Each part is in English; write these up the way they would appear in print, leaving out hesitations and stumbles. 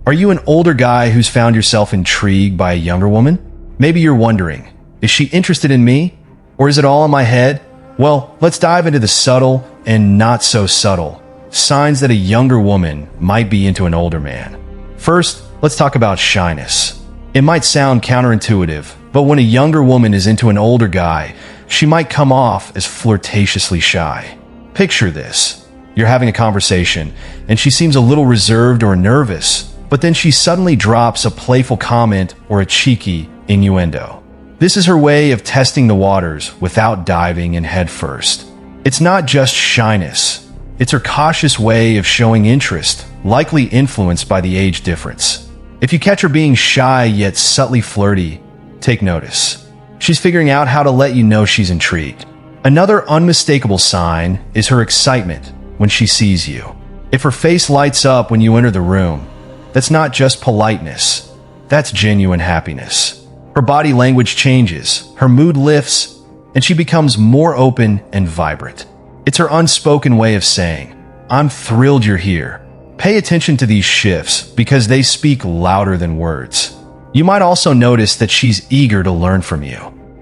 Are you an older guy who's found yourself intrigued by a younger woman? Maybe you're wondering, is she interested in me? Or is it all in my head? Well, let's dive into the subtle and not so subtle signs that a younger woman might be into an older man. First, let's talk about shyness. It might sound counterintuitive, but when a younger woman is into an older guy, she might come off as flirtatiously shy. Picture this. You're having a conversation, and she seems a little reserved or nervous, but then she suddenly drops a playful comment or a cheeky innuendo. This is her way of testing the waters without diving in head first. It's not just shyness. It's her cautious way of showing interest, likely influenced by the age difference. If you catch her being shy yet subtly flirty, take notice. She's figuring out how to let you know she's intrigued. Another unmistakable sign is her excitement when she sees you. If her face lights up when you enter the room, that's not just politeness, that's genuine happiness. Her body language changes, her mood lifts, and she becomes more open and vibrant. It's her unspoken way of saying, "I'm thrilled you're here." Pay attention to these shifts because they speak louder than words. You might also notice that she's eager to learn from you.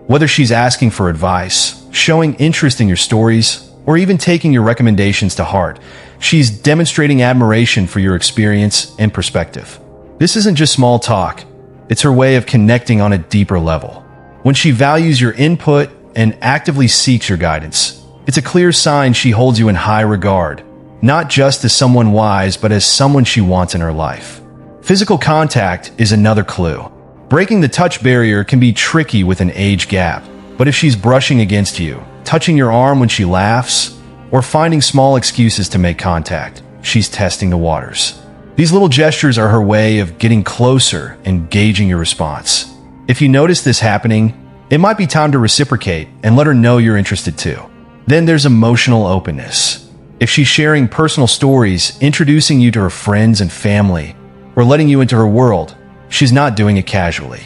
Whether she's asking for advice, showing interest in your stories, or even taking your recommendations to heart, she's demonstrating admiration for your experience and perspective. This isn't just small talk, it's her way of connecting on a deeper level. When she values your input and actively seeks your guidance, it's a clear sign she holds you in high regard, not just as someone wise, but as someone she wants in her life. Physical contact is another clue. Breaking the touch barrier can be tricky with an age gap, but if she's brushing against you, touching your arm when she laughs, or finding small excuses to make contact, she's testing the waters. These little gestures are her way of getting closer and gauging your response. If you notice this happening, it might be time to reciprocate and let her know you're interested too. Then there's emotional openness. If she's sharing personal stories, introducing you to her friends and family, or letting you into her world, she's not doing it casually.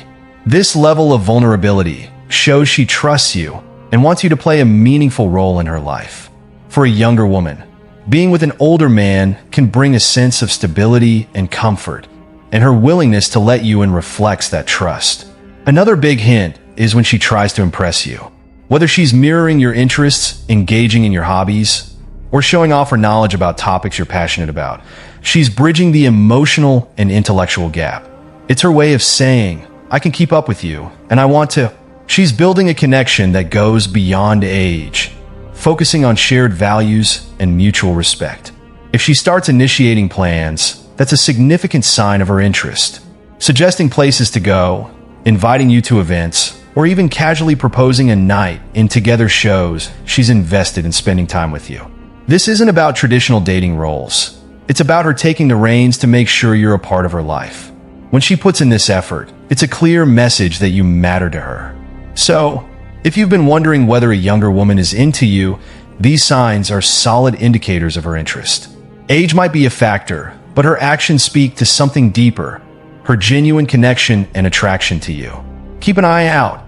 This level of vulnerability shows she trusts you and wants you to play a meaningful role in her life. For a younger woman, being with an older man can bring a sense of stability and comfort, and her willingness to let you in reflects that trust. Another big hint is when she tries to impress you. Whether she's mirroring your interests, engaging in your hobbies, or showing off her knowledge about topics you're passionate about, she's bridging the emotional and intellectual gap. It's her way of saying, "I can keep up with you, and I want to." She's building a connection that goes beyond age, focusing on shared values and mutual respect. If she starts initiating plans, that's a significant sign of her interest. Suggesting places to go, inviting you to events, or even casually proposing a night in together shows she's invested in spending time with you. This isn't about traditional dating roles. It's about her taking the reins to make sure you're a part of her life. When she puts in this effort, it's a clear message that you matter to her. So, if you've been wondering whether a younger woman is into you, these signs are solid indicators of her interest. Age might be a factor, but her actions speak to something deeper, her genuine connection and attraction to you. Keep an eye out,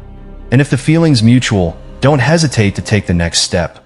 and if the feeling's mutual, don't hesitate to take the next step.